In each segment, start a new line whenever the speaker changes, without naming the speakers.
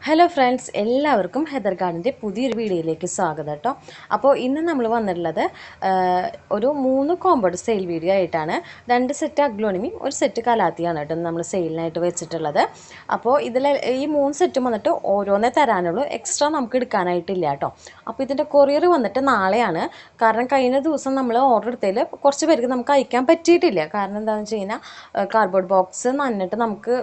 Hello friends, എല്ലാവർക്കും Heather ഗാർഡൻ്റെ പുതിയൊരു വീഡിയോയിലേക്ക് സ്വാഗതം കേട്ടോ. അപ്പോൾ ഇന്ന് നമ്മൾ വന്നിട്ടുള്ളത് ഒരു 3 കോമ്പോഡ് സെയിൽ വീഡിയോ ആയിട്ടാണ്. 2 സെറ്റ് അഗ്ലോണിമയും ഒരു സെറ്റ് കലാത്തിയാണ് കേട്ടോ നമ്മൾ സെയിലിനായിട്ട് വെച്ചിട്ടുള്ളത്. അപ്പോൾ ഇതിൽ ഈ 3 സെറ്റും വന്നിട്ട് ഓരോന്നേ തരാനുള്ളൂ, എക്സ്ട്രാ നമുക്ക് എടുക്കാനായിട്ടില്ല കേട്ടോ. അപ്പോൾ ഇതിൻ്റെ കൊറിയർ വന്നിട്ട് നാളെയാണ്. കാരണം കഴിഞ്ഞ ദിവസം നമ്മൾ ഓർഡർ എടുത്തതിൽ കുറച്ച് പേർക്ക് നമുക്ക് അയക്കാൻ പറ്റിയിട്ടില്ല. കാരണം എന്താണെന്ന് വെച്ച് കഴിഞ്ഞാൽ കാർഡ്ബോർഡ് ബോക്സ് നന്നിട്ട് നമുക്ക്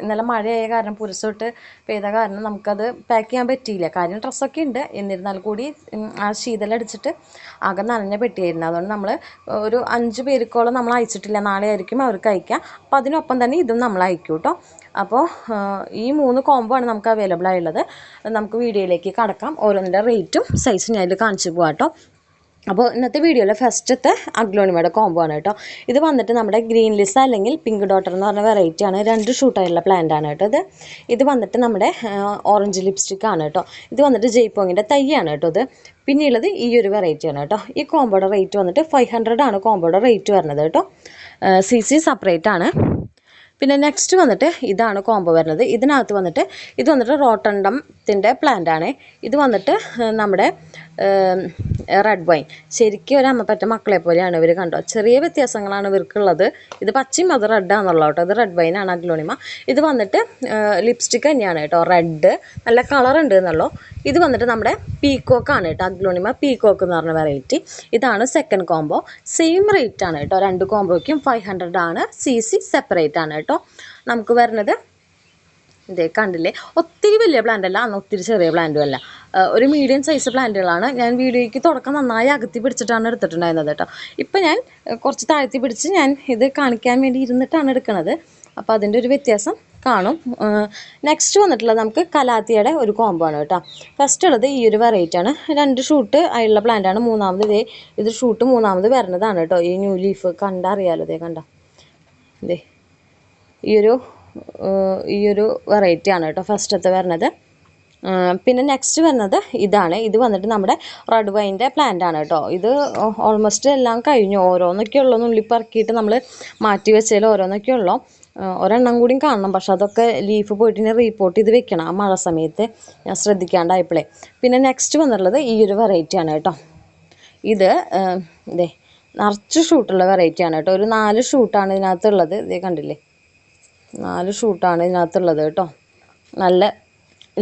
ഇന്നലെ മഴയായ കാരണം പുരസോട്ട് പെയ്ത കാരണം നമുക്കത് പാക്ക് ചെയ്യാൻ പറ്റിയില്ല. കാര്യം ഡ്രസ്സൊക്കെ ഉണ്ട്, എന്നിരുന്നാൽ കൂടി ആ ശീതലടിച്ചിട്ട് ആകെ നനഞ്ഞ പെട്ടിയായിരുന്നു. അതുകൊണ്ട് നമ്മൾ ഒരു 5 പേർക്കോളം നമ്മൾ അയച്ചിട്ടില്ല. നാളെ ആയിരിക്കും അവർക്ക് അയക്കുക. അപ്പോൾ അതിനൊപ്പം തന്നെ ഇതും നമ്മൾ അയക്കും കേട്ടോ. അപ്പോൾ ഈ 3 കോംബോ ആണ് നമുക്ക് അവൈലബിൾ ആയുള്ളത്. നമുക്ക് വീഡിയോയിലേക്ക് കടക്കാം. ഓരോന്നിൻ്റെ റേറ്റും സൈസും ഞാൻ ഇതിൽ കാണിച്ചു പോകാം കേട്ടോ. അപ്പോൾ ഇന്നത്തെ വീഡിയോയിൽ ഫസ്റ്റത്തെ അഗ്ലോണിമയുടെ കോംബോ ആണ് കേട്ടോ. ഇത് വന്നിട്ട് നമ്മുടെ ഗ്രീൻ ലിസ അല്ലെങ്കിൽ പിങ്ക് ഡോട്ടർ എന്ന് പറഞ്ഞ വെറൈറ്റിയാണ്. 2 ഷൂട്ടായിട്ടുള്ള പ്ലാന്റ് ആണ് കേട്ടോ. ഇത് വന്നിട്ട് നമ്മുടെ ഓറഞ്ച് ലിപ്സ്റ്റിക് ആണ് കേട്ടോ. ഇത് വന്നിട്ട് ജയ്പോങ്ങിൻ്റെ തൈയാണ് കേട്ടോ. ഇത് പിന്നെയുള്ളത് ഈ ഒരു വെറൈറ്റിയാണ് കേട്ടോ. ഈ കോംബോയുടെ റേറ്റ് വന്നിട്ട് 500 ആണ് കോംബോയുടെ റേറ്റ് വരുന്നത് കേട്ടോ. CC സെപ്പറേറ്റ് ആണ്. പിന്നെ നെക്സ്റ്റ് വന്നിട്ട് ഇതാണ് കോംബോ വരുന്നത്. ഇതിനകത്ത് വന്നിട്ട് ഇത് വന്നിട്ട് റോട്ടണ്ടത്തിൻ്റെ പ്ലാന്റ് ആണ്. ഇത് വന്നിട്ട് നമ്മുടെ റെഡ് വൈൻ. ശരിക്കും ഒരു അമ്മപ്പറ്റ മക്കളെ പോലെയാണ് ഇവർ, കണ്ടോ. ചെറിയ വ്യത്യാസങ്ങളാണ് ഇവർക്കുള്ളത്. ഇത് പച്ചയും അത് റെഡാണെന്നുള്ള കേട്ടോ. ഇത് റെഡ് വൈനാണ് അഗ്ലോണിമ. ഇത് വന്നിട്ട് ലിപ്സ്റ്റിക് തന്നെയാണ് കേട്ടോ. റെഡ് നല്ല കളർ ഉണ്ട് എന്നുള്ളൂ. ഇത് വന്നിട്ട് നമ്മുടെ പീക്കോക്കാണ് കേട്ടോ. അഗ്ലോണിമ പീക്കോക്ക് എന്ന് പറഞ്ഞ വെറൈറ്റി. ഇതാണ് സെക്കൻഡ് കോംബോ. സെയിം റേറ്റ് ആണ് കേട്ടോ. 2 കോംബോയ്ക്കും 500 ആണ്. CC സെപ്പറേറ്റ് ആണ് കേട്ടോ. നമുക്ക് വരുന്നത് ഇതേ കണ്ടില്ലേ, ഒത്തിരി വലിയ പ്ലാന്റ് അല്ല, അന്ന് ഒത്തിരി ചെറിയ പ്ലാന്റും അല്ല, ഒരു മീഡിയം സൈസ് പ്ലാന്റുകളാണ്. ഞാൻ വീഡിയോയ്ക്ക് തുടക്കം നന്നായി അകത്തി പിടിച്ചിട്ടാണ് എടുത്തിട്ടുണ്ടായിരുന്നത് കേട്ടോ. ഇപ്പം ഞാൻ കുറച്ച് താഴ്ത്തി പിടിച്ച് ഞാൻ ഇത് കാണിക്കാൻ വേണ്ടി ഇരുന്നിട്ടാണ് എടുക്കുന്നത്. അപ്പോൾ അതിൻ്റെ ഒരു വ്യത്യാസം കാണും. നെക്സ്റ്റ് വന്നിട്ടുള്ളത് നമുക്ക് കലാത്തിയുടെ ഒരു കോംബോ ആണ് കേട്ടോ. ഫസ്റ്റ് ഉള്ളത് ഈ ഒരു വെറൈറ്റിയാണ്. 2 ഷൂട്ട് ആയുള്ള പ്ലാന്റാണ്. മൂന്നാമത് ഇത് ഷൂട്ട് മൂന്നാമത് വരുന്നതാണ് കേട്ടോ. ഈ ന്യൂ ലീഫ് കണ്ടറിയാലോ, കണ്ട ഇതേ ഈ ഒരു വെറൈറ്റിയാണ് കേട്ടോ ഫസ്റ്റത്തെ വരുന്നത്. പിന്നെ നെക്സ്റ്റ് വരുന്നത് ഇതാണ്. ഇത് വന്നിട്ട് നമ്മുടെ റെഡ് വൈൻ്റെ പ്ലാന്റ് ആണ് കേട്ടോ. ഇത് ഓൾമോസ്റ്റ് എല്ലാം കഴിഞ്ഞു. ഓരോന്നൊക്കെ ഉള്ളൂ നുള്ളി പറക്കിയിട്ട് നമ്മൾ മാറ്റി വെച്ചതിൽ ഓരോന്നൊക്കെ ഉള്ളൂ. ഒരെണ്ണം കൂടിയും കാണണം, പക്ഷെ അതൊക്കെ ലീഫ് പോയിട്ട് ഇനി റീപ്പോർട്ട് ചെയ്ത് വെക്കണം. ആ മഴ സമയത്ത് ഞാൻ ശ്രദ്ധിക്കാണ്ടായപ്പോഴേ. പിന്നെ നെക്സ്റ്റ് വന്നിട്ടുള്ളത് ഈ ഒരു വെറൈറ്റിയാണ് കേട്ടോ. ഇത് നിറച്ച് ഷൂട്ടുള്ള വെറൈറ്റിയാണ് കേട്ടോ. ഒരു 4 ഷൂട്ടാണ് ഇതിനകത്തുള്ളത്. ഇതേ കണ്ടില്ലേ, 4 ഷൂട്ടാണ് ഇതിനകത്തുള്ളത് കേട്ടോ. നല്ല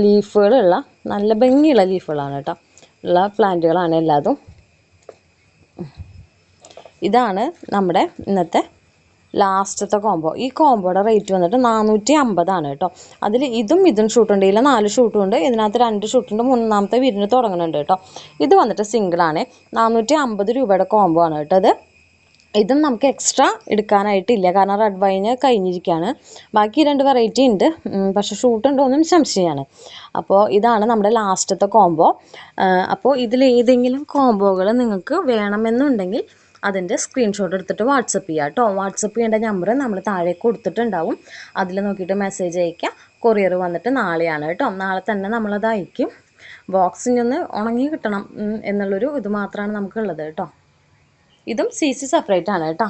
ലീഫുകളുള്ള നല്ല ഭംഗിയുള്ള ലീഫുകളാണ് കേട്ടോ ഉള്ള പ്ലാന്റുകളാണ് എല്ലാതും. ഇതാണ് നമ്മുടെ ഇന്നത്തെ ലാസ്റ്റത്തെ കോംബോ. ഈ കോംബോയുടെ റേറ്റ് വന്നിട്ട് 450 ആണ് കേട്ടോ. അതിൽ ഇതും ഷൂട്ടുണ്ട്. ഇതിൽ 4 ഷൂട്ടുണ്ട്. ഇതിനകത്ത് 2 ഷൂട്ടുണ്ട്. മൂന്നാമത്തെ വിരിഞ്ഞ് തുടങ്ങുന്നുണ്ട് കേട്ടോ. ഇത് വന്നിട്ട് സിംഗിളാണ്. 450 രൂപയുടെ കോംബോ ആണ് കേട്ടോ. ഇതും നമുക്ക് എക്സ്ട്രാ എടുക്കാനായിട്ടില്ല, കാരണം റെഡ് വൈന് കഴിഞ്ഞിരിക്കുകയാണ്. ബാക്കി 2 വെറൈറ്റി ഉണ്ട്, പക്ഷെ ഷൂട്ടുണ്ടോ എന്നും സംശയമാണ്. അപ്പോൾ ഇതാണ് നമ്മുടെ ലാസ്റ്റത്തെ കോംബോ. അപ്പോൾ ഇതിലേതെങ്കിലും കോംബോകൾ നിങ്ങൾക്ക് വേണമെന്നുണ്ടെങ്കിൽ അതിൻ്റെ സ്ക്രീൻഷോട്ട് എടുത്തിട്ട് വാട്സപ്പ് ചെയ്യുക കേട്ടോ. വാട്സപ്പ് ചെയ്യേണ്ട നമ്പർ നമ്മൾ താഴെ കൊടുത്തിട്ടുണ്ടാവും. അതിൽ നോക്കിയിട്ട് മെസ്സേജ് അയയ്ക്കുക. കൊറിയർ വന്നിട്ട് നാളെയാണ് കേട്ടോ. നാളെ തന്നെ നമ്മളത് അയക്കും. ബോക്സിൽ നിന്ന് ഉണങ്ങി കിട്ടണം എന്നുള്ളൊരു ഇത് മാത്രമാണ് നമുക്കുള്ളത് കേട്ടോ. ഇതും CC സെപ്പറേറ്റ് ആണ് കേട്ടോ.